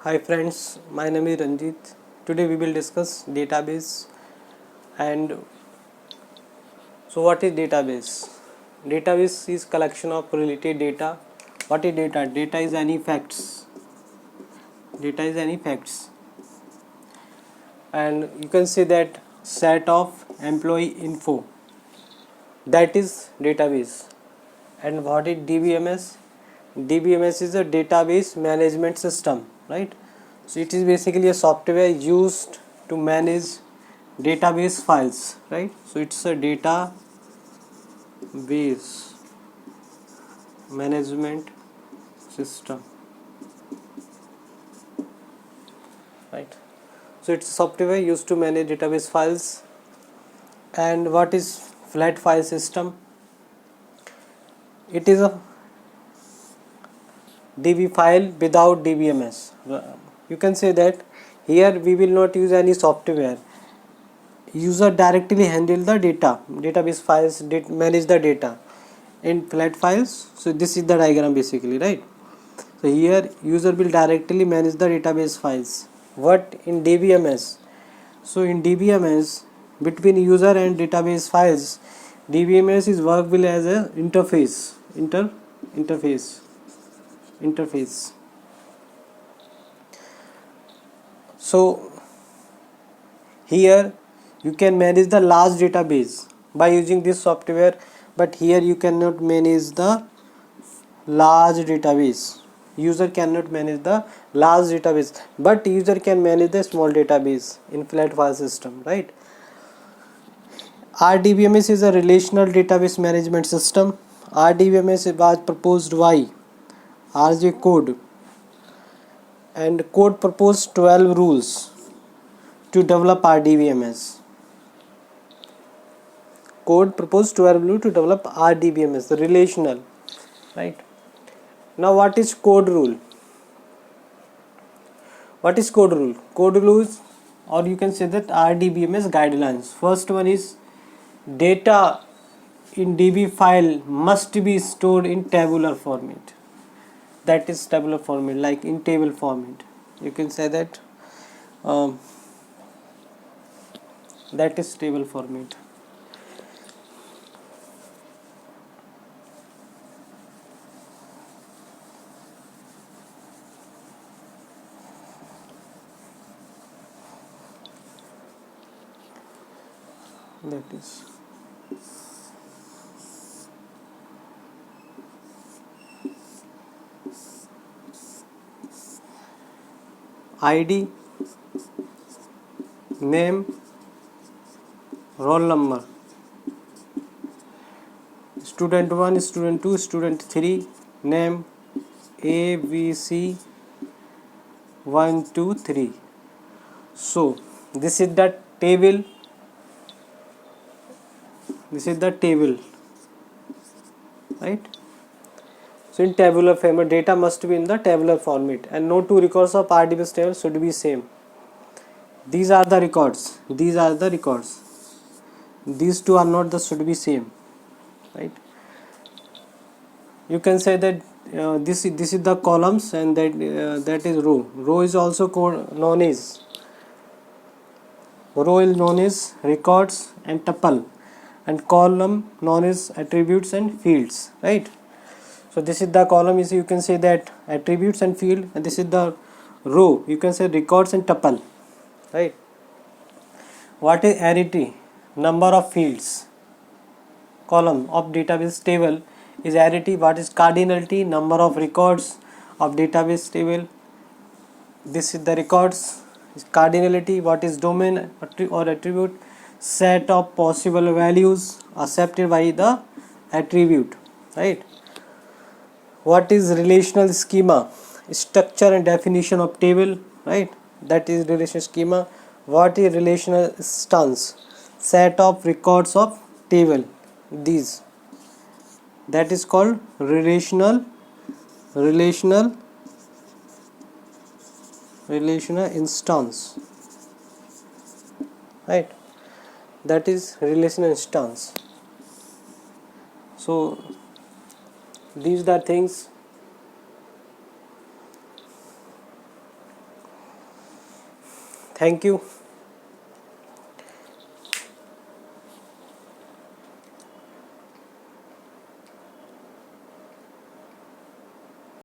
Hi friends, my name is Ranjit. Today we will discuss database. And so what is database? Database is collection of related data. What is data? Data is any facts. Data is any facts. And you can say that set of employee info. That is database. And what is DBMS? DBMS is a database management system, right? So it is basically a software used to manage database files, right? So it's a database management system, right? So it's software used to manage database files. And what is flat file system? It is a DB file without DBMS. You can say that here we will not use any software. User directly handle the data, database files, manage the data in flat files. So this is the diagram basically, right? So here user will directly manage the database files. What in DBMS? So in DBMS, between user and database files, DBMS is work will as a interface. So here you can manage the large database by using this software, but here you cannot manage the large database. User cannot manage the large database, but user can manage the small database in flat file system, right? RDBMS is a relational database management system. RDBMS was proposed by RJ Code, and Code proposed 12 rules to develop RDBMS. Code proposed 12 rules to develop RDBMS, the relational, right? Now what is code rule? What is code rule? Code rules, or you can say that RDBMS guidelines. First one is data in DB file must be stored in tabular format. That is tabular format, like in table format. You can say that that is table format. That is ID, name, roll number, student 1, student 2, student 3, name ABC 1 2 3. So this is the table, right? So in tabular format, data must be in the tabular format, and no two records of RDBMS table should be same. These are the records. These two are not the should be same, right? You can say that this is the columns, and that is row. Row is also known as records and tuple, and column known as attributes and fields, right? So this is the column, is you can say that attributes and field, and this is the row, you can say records and tuple, right? What is arity? Number of fields. Column of database table is arity. What is cardinality? Number of records of database table. This is the records. Cardinality. What is domain or attribute? Set of possible values accepted by the attribute, right? What is relational schema? Structure and definition of table, right? That is relational schema. What is relational instance? Set of records of table. These, that is called relational instance, right? That is relational instance. So these are things. Thank you.